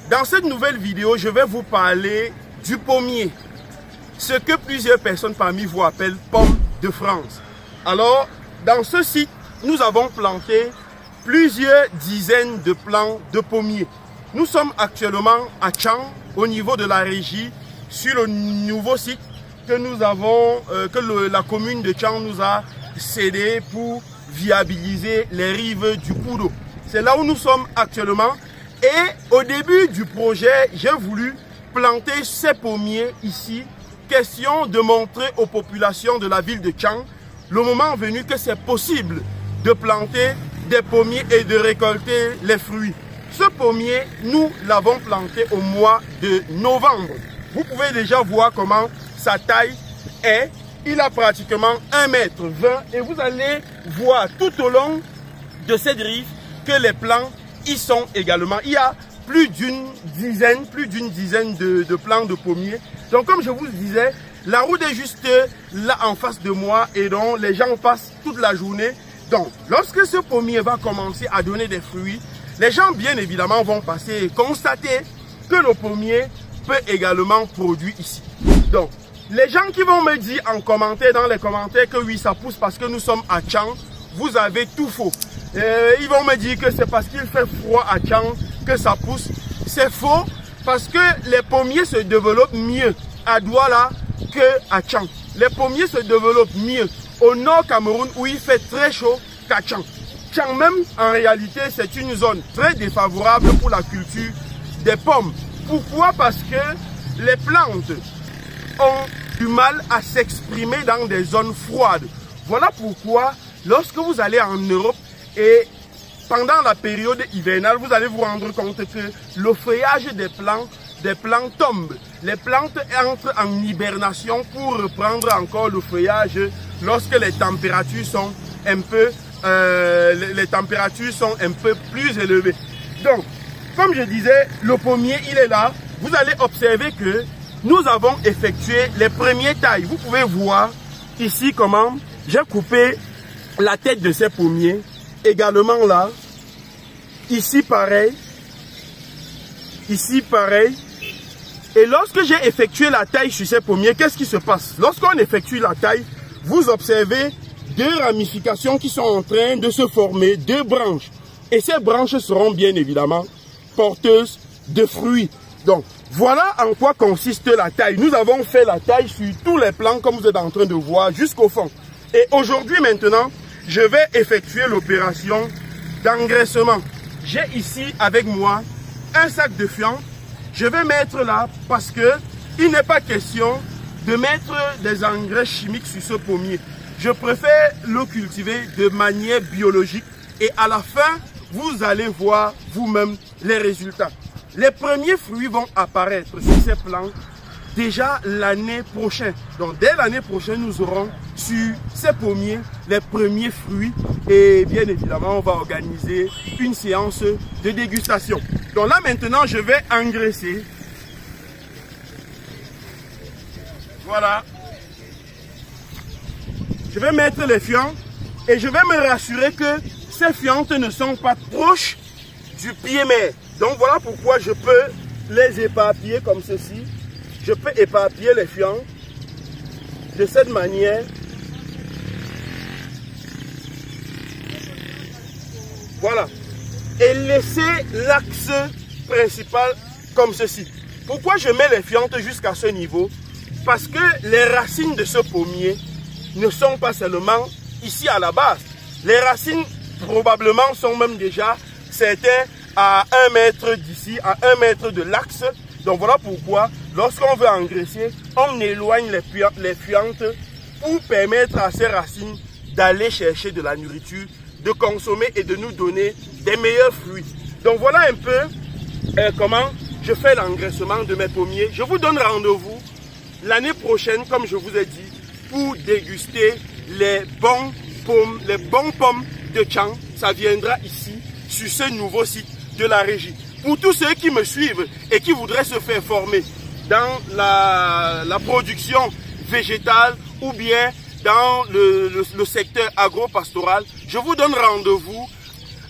Dans cette nouvelle vidéo, je vais vous parler du pommier. Ce que plusieurs personnes parmi vous appellent pomme de France. Alors, dans ce site, nous avons planté plusieurs dizaines de plants de pommiers. Nous sommes actuellement à Tchang, au niveau de la régie, sur le nouveau site que nous avons, la commune de Tchang nous a cédé pour viabiliser les rives du cours d'eau. C'est là où nous sommes actuellement. Et au début du projet, j'ai voulu planter ces pommiers ici. Question de montrer aux populations de la ville de Tchang, le moment venu, que c'est possible de planter des pommiers et de récolter les fruits. Ce pommier, nous l'avons planté au mois de novembre. Vous pouvez déjà voir comment sa taille est. Il a pratiquement 1,20 m et vous allez voir tout au long de cette rive que les plants y sont également. Il y a plus d'une dizaine de plants de pommiers. Donc comme je vous le disais, la route est juste là en face de moi et donc les gens passent toute la journée. Donc lorsque ce pommier va commencer à donner des fruits, les gens bien évidemment vont passer et constater que le pommier peut également produire ici. Donc les gens qui vont me dire en commentaire, dans les commentaires, que oui ça pousse parce que nous sommes à Tchang, vous avez tout faux. Ils vont me dire que c'est parce qu'il fait froid à Tchang que ça pousse. C'est faux parce que les pommiers se développent mieux à Douala qu'à Tchang. Les pommiers se développent mieux au nord Cameroun où il fait très chaud qu'à Tchang. Tchang même, en réalité, c'est une zone très défavorable pour la culture des pommes. Pourquoi? Parce que les plantes ont du mal à s'exprimer dans des zones froides. Voilà pourquoi, lorsque vous allez en Europe et pendant la période hivernale, vous allez vous rendre compte que le feuillage des plants tombe. Les plantes entrent en hibernation pour reprendre encore le feuillage lorsque les températures sont un peu, plus élevées. Donc, comme je disais, le pommier, il est là. Vous allez observer que nous avons effectué les premières tailles. Vous pouvez voir ici comment j'ai coupé la tête de ces pommiers. Également là, ici pareil, ici pareil. Et lorsque j'ai effectué la taille sur ces pommiers, qu'est-ce qui se passe? Lorsqu'on effectue la taille, vous observez deux ramifications qui sont en train de se former, deux branches. Et ces branches seront bien évidemment porteuses de fruits. Donc, voilà en quoi consiste la taille. Nous avons fait la taille sur tous les plants, comme vous êtes en train de voir, jusqu'au fond. Et aujourd'hui maintenant, je vais effectuer l'opération d'engraissement. J'ai ici avec moi un sac de fiente. Je vais mettre là parce que il n'est pas question de mettre des engrais chimiques sur ce pommier. Je préfère le cultiver de manière biologique et à la fin, vous allez voir vous-même les résultats. Les premiers fruits vont apparaître sur ces plants déjà l'année prochaine. Donc dès l'année prochaine, nous aurons sur ces pommiers les premiers fruits et bien évidemment, on va organiser une séance de dégustation. Donc là maintenant, je vais engraisser. Voilà. Je vais mettre les fientes et je vais me rassurer que ces fientes ne sont pas proches du pied-mère. Donc voilà pourquoi je peux les éparpiller comme ceci. Je peux éparpiller les fientes de cette manière. Voilà. Et laisser l'axe principal comme ceci. Pourquoi je mets les fientes jusqu'à ce niveau? Parce que les racines de ce pommier ne sont pas seulement ici à la base. Les racines probablement sont même déjà certains à 1 mètre d'ici, à 1 mètre de l'axe. Donc voilà pourquoi, lorsqu'on veut engraisser, on éloigne les fientes pour permettre à ces racines d'aller chercher de la nourriture, de consommer et de nous donner des meilleurs fruits. Donc voilà un peu comment je fais l'engraissement de mes pommiers. Je vous donne rendez-vous l'année prochaine, comme je vous ai dit, pour déguster les bons pommes de Tchang. Ça viendra ici, sur ce nouveau site de la régie. Pour tous ceux qui me suivent et qui voudraient se faire former dans la production végétale ou bien dans le secteur agro-pastoral, je vous donne rendez-vous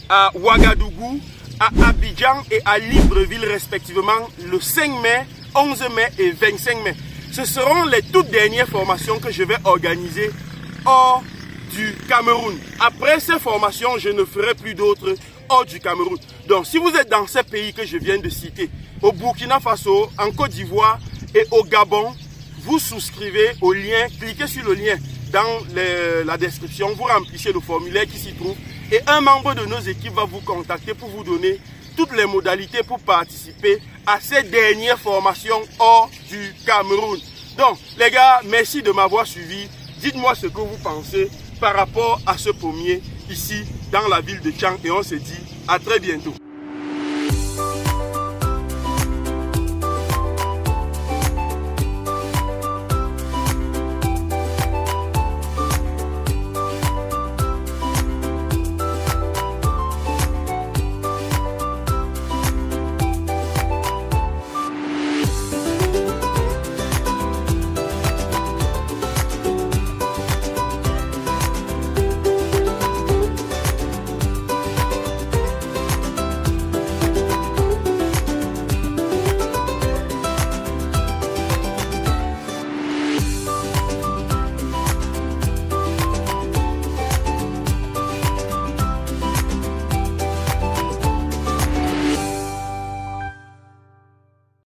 à Ouagadougou, à Abidjan et à Libreville respectivement le 5 mai, 11 mai et 25 mai. Ce seront les toutes dernières formations que je vais organiser hors du Cameroun. Après ces formations, je ne ferai plus d'autres hors du Cameroun. Donc si vous êtes dans ces pays que je viens de citer, au Burkina Faso, en Côte d'Ivoire et au Gabon, vous souscrivez au lien, cliquez sur le lien dans la description, vous remplissez le formulaire qui s'y trouve et un membre de nos équipes va vous contacter pour vous donner toutes les modalités pour participer à ces dernières formations hors du Cameroun. Donc les gars, merci de m'avoir suivi. Dites-moi ce que vous pensez par rapport à ce pommier ici dans la ville de Tchang et on se dit à très bientôt.